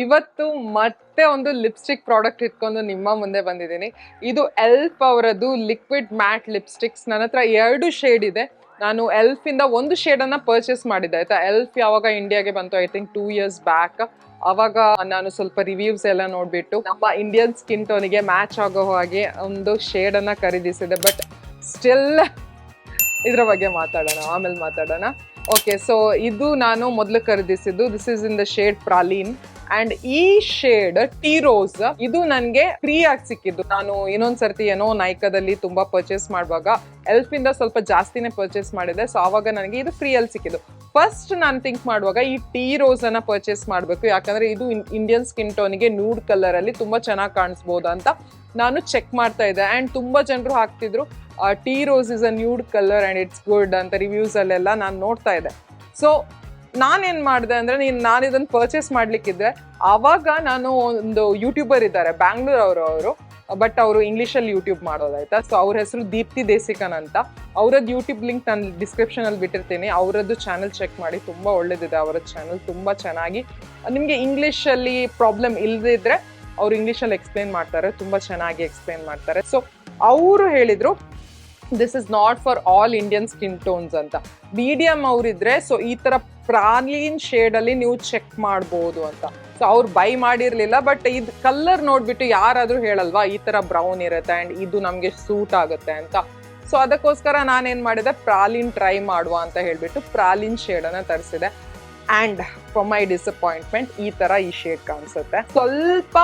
ಇವತ್ತು ಮತ್ತೆ ಒಂದು ಲಿಪ್ಸ್ಟಿಕ್ ಪ್ರಾಡಕ್ಟ್ ಇಟ್ಕೊಂಡು ನಿಮ್ಮ ಮುಂದೆ ಬಂದಿದ್ದೀನಿ. ಇದು ಎಲ್ಫ್ ಅವರದ್ದು ಲಿಕ್ವಿಡ್ ಮ್ಯಾಟ್ ಲಿಪ್ಸ್ಟಿಕ್ಸ್. ನನ್ನ ಹತ್ರ 2 ಶೇಡ್ ಇದೆ. ನಾನು ಎಲ್ಫ್ ಇಂದ ಒಂದು ಶೇಡ್ ಅನ್ನ ಪರ್ಚೇಸ್ ಮಾಡಿದ್ದೆ ಆಯ್ತಾ. ಎಲ್ಫ್ ಯಾವಾಗ ಇಂಡಿಯಾಗೆ ಬಂತು, ಐ ಥಿಂಕ್ 2 years ಬ್ಯಾಕ್. ಅವಾಗ ನಾನು ಸ್ವಲ್ಪ ರಿವ್ಯೂಸ್ ಎಲ್ಲ ನೋಡ್ಬಿಟ್ಟು ನಮ್ಮ ಇಂಡಿಯನ್ ಸ್ಕಿನ್ ಟೋನಿಗೆ ಮ್ಯಾಚ್ ಆಗೋ ಹಾಗೆ ಒಂದು ಶೇಡ್ ಅನ್ನ ಖರೀದಿಸಿದೆ. ಬಟ್ ಸ್ಟಿಲ್ ಇದ್ರ ಬಗ್ಗೆ ಮಾತಾಡೋಣ, ಆಮೇಲೆ ಮಾತಾಡೋಣ. ಓಕೆ, ಸೊ ಇದು ನಾನು ಮೊದಲು ಖರೀದಿಸಿದ್ದು. This is in the shade praline and ಈ ಶೇಡ್ ಟೀ ರೋಸ್. ಇದು ನನಗೆ ಫ್ರೀ ಆಗಿ ಸಿಕ್ಕಿದ್ದು. ನಾನು ಇನ್ನೊಂದ್ಸರ್ತಿ ಏನೋ ನೈಕಾದಲ್ಲಿ ತುಂಬಾ ಪರ್ಚೇಸ್ ಮಾಡುವಾಗ ಎಲ್ಫ್ ಇಂದ ಸ್ವಲ್ಪ ಜಾಸ್ತಿನೇ ಪರ್ಚೇಸ್ ಮಾಡಿದೆ. ಸೊ ಆವಾಗ ನನಗೆ ಇದು ಫ್ರೀ ಅಲ್ಲಿ ಸಿಕ್ಕಿದ್ದು. ಫಸ್ಟ್ ನಾನು ಥಿಂಕ್ ಮಾಡುವಾಗ ಈ ಟೀ ರೋಸ್ ಅನ್ನ ಪರ್ಚೇಸ್ ಮಾಡಬೇಕು, ಯಾಕಂದ್ರೆ ಇದು ಇಂಡಿಯನ್ ಸ್ಕಿನ್ ಟೋನಿಗೆ ನ್ಯೂಡ್ ಕಲರ್ ಅಲ್ಲಿ ತುಂಬಾ ಚೆನ್ನಾಗಿ ಕಾಣಿಸ್ಬೋದು ಅಂತ ನಾನು ಚೆಕ್ ಮಾಡ್ತಾ ಇದ್ದೆ. ಅಂಡ್ ತುಂಬಾ ಜನರು ಹಾಕ್ತಿದ್ರು tea rose is a nude colour and it's good ಅಂತ ರಿವ್ಯೂಸ್ ಅಲ್ಲೆಲ್ಲ ನಾನು ನೋಡ್ತಾ ಇದ್ದೆ. ಸೊ ನಾನೇನ್ ಮಾಡಿದೆ ಅಂದ್ರೆ ನಾನು ಇದನ್ನ ಪರ್ಚೇಸ್ ಮಾಡ್ಲಿಕ್ಕಿದ್ರೆ ಆವಾಗ ನಾನು ಒಂದು ಯೂಟ್ಯೂಬರ್ ಇದ್ದಾರೆ ಬ್ಯಾಂಗ್ಳೂರ್ ಅವರು, ಬಟ್ ಅವರು ಇಂಗ್ಲೀಷಲ್ಲಿ ಯೂಟ್ಯೂಬ್ ಮಾಡೋದಾಯ್ತಾ. ಸೊ ಅವ್ರ ಹೆಸರು ದೀಪ್ತಿ ದೇಸಿಕನ್ ಅಂತ. ಅವರದ್ದು ಯೂಟ್ಯೂಬ್ ಲಿಂಕ್ ನಾನು ಡಿಸ್ಕ್ರಿಪ್ಷನ್ ಅಲ್ಲಿ ಬಿಟ್ಟಿರ್ತೀನಿ. ಅವರದ್ದು ಚಾನಲ್ ಚೆಕ್ ಮಾಡಿ, ತುಂಬಾ ಒಳ್ಳೇದಿದೆ ಅವರ ಚಾನಲ್. ತುಂಬಾ ಚೆನ್ನಾಗಿ ನಿಮ್ಗೆ ಇಂಗ್ಲಿಷ್ ಅಲ್ಲಿ ಪ್ರಾಬ್ಲಮ್ ಇಲ್ಲದಿದ್ರೆ ಅವ್ರು ಇಂಗ್ಲೀಷಲ್ಲಿ ಎಕ್ಸ್ಪ್ಲೈನ್ ಮಾಡ್ತಾರೆ, ತುಂಬಾ ಚೆನ್ನಾಗಿ ಎಕ್ಸ್ಪ್ಲೈನ್ ಮಾಡ್ತಾರೆ. ಸೊ ಅವರು ಹೇಳಿದ್ರು this is not for all Indian skin tones ಅಂತ. ಮೀಡಿಯಂ ಅವರಿದ್ರೆ ಸೊ ಈ ತರ ಪ್ರಾಲೀನ್ ಶೇಡ್ ಅಲ್ಲಿ ನೀವು ಚೆಕ್ ಮಾಡ್ಬೋದು ಅಂತ. ಸೊ ಅವ್ರು ಬೈ ಮಾಡಿರ್ಲಿಲ್ಲ, ಬಟ್ ಇದು ಕಲರ್ ನೋಡ್ಬಿಟ್ಟು ಯಾರಾದ್ರೂ ಹೇಳಲ್ವಾ ಈ ತರ ಬ್ರೌನ್ ಇರುತ್ತೆ ಅಂಡ್ ಇದು ನಮ್ಗೆ ಸೂಟ್ ಆಗುತ್ತೆ ಅಂತ. ಸೊ ಅದಕ್ಕೋಸ್ಕರ ನಾನೇನ್ ಮಾಡಿದೆ, ಪ್ರಾಲೀನ್ ಟ್ರೈ ಮಾಡುವ ಅಂತ ಹೇಳ್ಬಿಟ್ಟು ಪ್ರಾಲೀನ್ ಶೇಡ್ ಅನ್ನ ತರಿಸಿದೆ. ಅಂಡ್ ಫಾರ್ ಮೈ ಡಿಸಪಾಯಿಂಟ್ಮೆಂಟ್ ಈ ತರ ಈ ಶೇಡ್ ಕಾಣಿಸುತ್ತೆ. ಸ್ವಲ್ಪ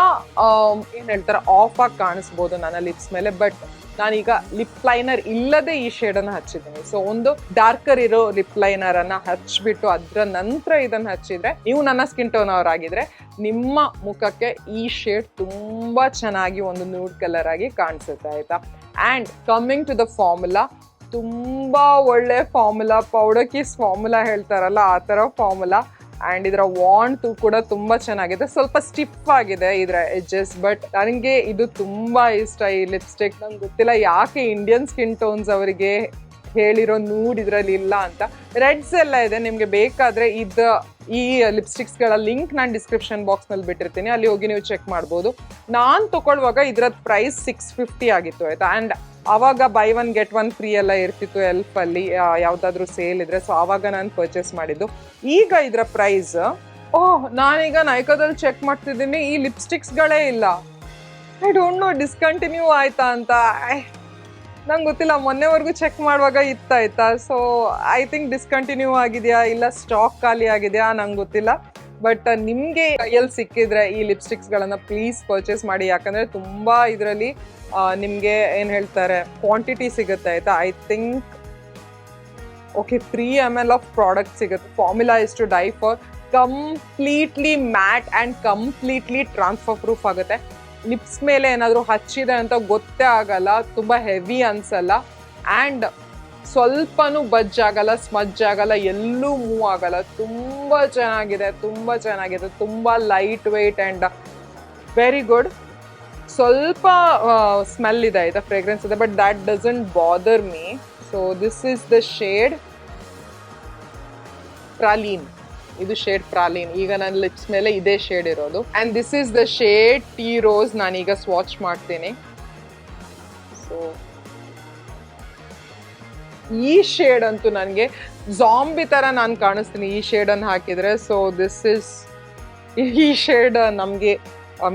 ಏನ್ ಹೇಳ್ತಾರೆ ಆಫ್ ಆಗಿ ಕಾಣಿಸ್ಬೋದು ನನ್ನ ಲಿಪ್ಸ್ ಮೇಲೆ. ಬಟ್ ನಾನೀಗ ಲಿಪ್ ಲೈನರ್ ಇಲ್ಲದೆ ಈ ಶೇಡ್ ಅನ್ನ ಹಚ್ಚಿದ್ದೀನಿ. ಸೊ ಒಂದು ಡಾರ್ಕರ್ ಇರೋ ಲಿಪ್ ಲೈನರ್ ಅನ್ನ ಹಚ್ಬಿಟ್ಟು ಅದ್ರ ನಂತರ ಇದನ್ನ ಹಚ್ಚಿದ್ರೆ, ನೀವು ನನ್ನ ಸ್ಕಿನ್ ಟೋನ್ ಅವರಾಗಿದ್ರೆ ನಿಮ್ಮ ಮುಖಕ್ಕೆ ಈ ಶೇಡ್ ತುಂಬಾ ಚೆನ್ನಾಗಿ ಒಂದು ನ್ಯೂಡ್ ಕಲರ್ ಆಗಿ ಕಾಣಿಸುತ್ತೆ ಆಯ್ತಾ. And coming to the formula, ತುಂಬಾ ಒಳ್ಳೆ ಫಾರ್ಮುಲಾ, ಪೌಡರ್ ಕಿಸ್ ಫಾರ್ಮುಲಾ ಹೇಳ್ತಾರಲ್ಲ ಆ ತರ ಫಾರ್ಮುಲಾ. ಅಂಡ್ ಇದರ ವಾಂಡ್ ಕೂಡ ತುಂಬಾ ಚೆನ್ನಾಗಿದೆ. ಸ್ವಲ್ಪ ಸ್ಟಿಫ್ ಆಗಿದೆ ಇದರ ಎಡ್ಜಸ್, ಬಟ್ ನನಗೆ ಇದು ತುಂಬಾ ಇಷ್ಟ ಈ ಲಿಪ್ಸ್ಟಿಕ್. ನಂಗೆ ಗೊತ್ತಿಲ್ಲ ಯಾಕೆ ಇಂಡಿಯನ್ ಸ್ಕಿನ್ ಟೋನ್ಸ್ ಅವರಿಗೆ ಹೇಳಿರೋ ನ್ಯೂಡ್ ಇದ್ರಲ್ಲಿ ಇಲ್ಲ ಅಂತ. ರೆಡ್ಸ್ ಎಲ್ಲ ಇದೆ, ನಿಮ್ಗೆ ಬೇಕಾದ್ರೆ ಈ ಲಿಪ್ಸ್ಟಿಕ್ಸ್ ಗಳ ಲಿಂಕ್ ನಾನು ಡಿಸ್ಕ್ರಿಪ್ಷನ್ ಬಾಕ್ಸ್ ನಲ್ಲಿ ಬಿಟ್ಟಿರ್ತೀನಿ, ಅಲ್ಲಿ ಹೋಗಿ ನೀವು ಚೆಕ್ ಮಾಡ್ಬೋದು. ನಾನ್ ತಗೊಳ್ಳುವಾಗ ಇದ್ರದ್ ಪ್ರೈಸ್ 650 ಆಗಿತ್ತು ಆಯ್ತಾ. ಅಂಡ್ ಅವಾಗ ಬೈ 1 get 1 ಫ್ರೀ ಎಲ್ಲ ಇರ್ತಿತ್ತು ಎಲ್ಫ್ ಅಲ್ಲಿ, ಯಾವ್ದಾದ್ರು ಸೇಲ್ ಇದ್ರೆ. ಸೊ ಅವಾಗ ನಾನು ಪರ್ಚೇಸ್ ಮಾಡಿದ್ದು. ಈಗ ಇದ್ರ ಪ್ರೈಸ್, ನಾನೀಗ ನೈಕಾದಲ್ಲಿ ಚೆಕ್ ಮಾಡ್ತಿದ್ದೀನಿ, ಈ ಲಿಪ್ಸ್ಟಿಕ್ಸ್ ಗಳೇ ಇಲ್ಲ. ಐ ಡೋಂಟ್ ನೋ ಡಿಸ್ಕಂಟಿನ್ಯೂ ಆಯ್ತಾ ಅಂತ. ನಂಗೆ ಗೊತ್ತಿಲ್ಲ, ಮೊನ್ನೆವರೆಗೂ ಚೆಕ್ ಮಾಡುವಾಗ ಇತ್ತಾಯ್ತಾ. ಸೊ ಐ ಥಿಂಕ್ ಡಿಸ್ಕಂಟಿನ್ಯೂ ಆಗಿದೆಯಾ ಇಲ್ಲ ಸ್ಟಾಕ್ ಖಾಲಿ ಆಗಿದೆಯಾ ನಂಗೆ ಗೊತ್ತಿಲ್ಲ. ಬಟ್ ನಿಮಗೆ ಎಲ್ಲಿ ಸಿಕ್ಕಿದ್ರೆ ಈ ಲಿಪ್ಸ್ಟಿಕ್ಸ್ಗಳನ್ನು ಪ್ಲೀಸ್ ಪರ್ಚೇಸ್ ಮಾಡಿ, ಯಾಕಂದರೆ ತುಂಬ ಇದರಲ್ಲಿ ನಿಮಗೆ ಏನು ಹೇಳ್ತಾರೆ ಕ್ವಾಂಟಿಟಿ ಸಿಗುತ್ತೆ ಆಯಿತಾ. I think 3 ml of product ಸಿಗುತ್ತೆ. Formula is to die for. Completely matte and completely transfer proof ಆಗುತ್ತೆ. ಲಿಪ್ಸ್ ಮೇಲೆ ಏನಾದರೂ ಹಚ್ಚಿದೆ ಅಂತ ಗೊತ್ತೇ ಆಗಲ್ಲ, ತುಂಬ ಹೆವಿ ಅನ್ಸಲ್ಲ. ಆ್ಯಂಡ್ ಸ್ವಲ್ಪನೂ ಬಜ್ ಆಗಲ್ಲ, ಸ್ಮಜ್ ಆಗಲ್ಲ, ಎಲ್ಲೂ ಮೂವ್ ಆಗಲ್ಲ. ತುಂಬ ಚೆನ್ನಾಗಿದೆ, ತುಂಬ ಚೆನ್ನಾಗಿದೆ, ತುಂಬ light weight and very good. ಸ್ವಲ್ಪ ಸ್ಮೆಲ್ ಇದೆ ಆಯಿತಾ, ಫ್ರೇಗ್ರೆನ್ಸ್ ಇದೆ, but that doesn't bother me. So this is the shade praline. ಇದು ಶೇಡ್ ಪ್ರಾಲೀನ್. ಈಗ ನನ್ನ ಲಿಪ್ಸ್ ಮೇಲೆ ಇದೇ ಶೇಡ್ ಇರೋದು. And this is the shade tea rose. ನಾನೀಗ ಸ್ವಾಚ್ ಮಾಡ್ತೀನಿ. ಸೊ ಈ ಶೇಡ್ ಅಂತೂ ನನಗೆ ಜಾಂಬಿ ಥರ ನಾನು ಕಾಣಿಸ್ತೀನಿ ಈ ಶೇಡನ್ನು ಹಾಕಿದರೆ. ಸೊ ದಿಸ್ ಇಸ್ ಈ ಶೇಡ್ ನಮಗೆ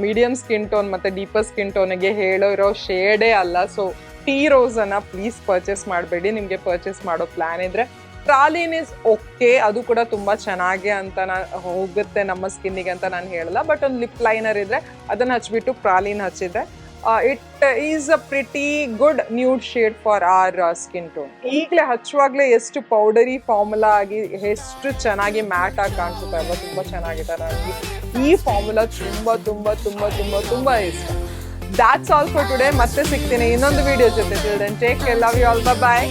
ಮೀಡಿಯಂ ಸ್ಕಿನ್ ಟೋನ್ ಮತ್ತು ಡೀಪರ್ ಸ್ಕಿನ್ ಟೋನಿಗೆ ಹೇಳಿರೋ ಶೇಡೇ ಅಲ್ಲ. ಸೊ ಟೀ ರೋಸನ್ನು ಪ್ಲೀಸ್ ಪರ್ಚೇಸ್ ಮಾಡಬೇಡಿ. ನಿಮಗೆ ಪರ್ಚೇಸ್ ಮಾಡೋ ಪ್ಲ್ಯಾನ್ ಇದ್ದರೆ ಪ್ರಾಲೀನ್ ಇಸ್ ಓಕೆ, ಅದು ಕೂಡ ತುಂಬ ಚೆನ್ನಾಗಿ ಅಂತ ಹೋಗುತ್ತೆ ನಮ್ಮ ಸ್ಕಿನ್ನಿಗೆ ಅಂತ ನಾನು ಹೇಳಲ್ಲ. ಬಟ್ ಒಂದು ಲಿಪ್ ಲೈನರ್ ಇದ್ದರೆ ಅದನ್ನು ಹಚ್ಬಿಟ್ಟು ಪ್ರಾಲೀನ್ ಹಚ್ಚಿದ್ರೆ it is a pretty good nude shade for our skin tone. ಈಗಲೇ ಹಚ್ಚುವಾಗಲೇ ಎಷ್ಟು ಪೌಡರಿ ಫಾರ್ಮುಲಾ ಆಗಿ ಎಷ್ಟು ಚೆನ್ನಾಗಿ ಮ್ಯಾಟ್ ಆಗಿ ಕಾಣಿಸುತ್ತೆ ಅಲ್ವಾ, ತುಂಬ ಚೆನ್ನಾಗಿದೆ. ನನಗೆ ಈ ಫಾರ್ಮುಲಾ ತುಂಬ ತುಂಬ ತುಂಬ ತುಂಬ ತುಂಬ ಇಷ್ಟ. That's all for today. ಮತ್ತೆ ಸಿಗ್ತೀನಿ ಇನ್ನೊಂದು ವಿಡಿಯೋ ಜೊತೆ. Take care, love you all, bye.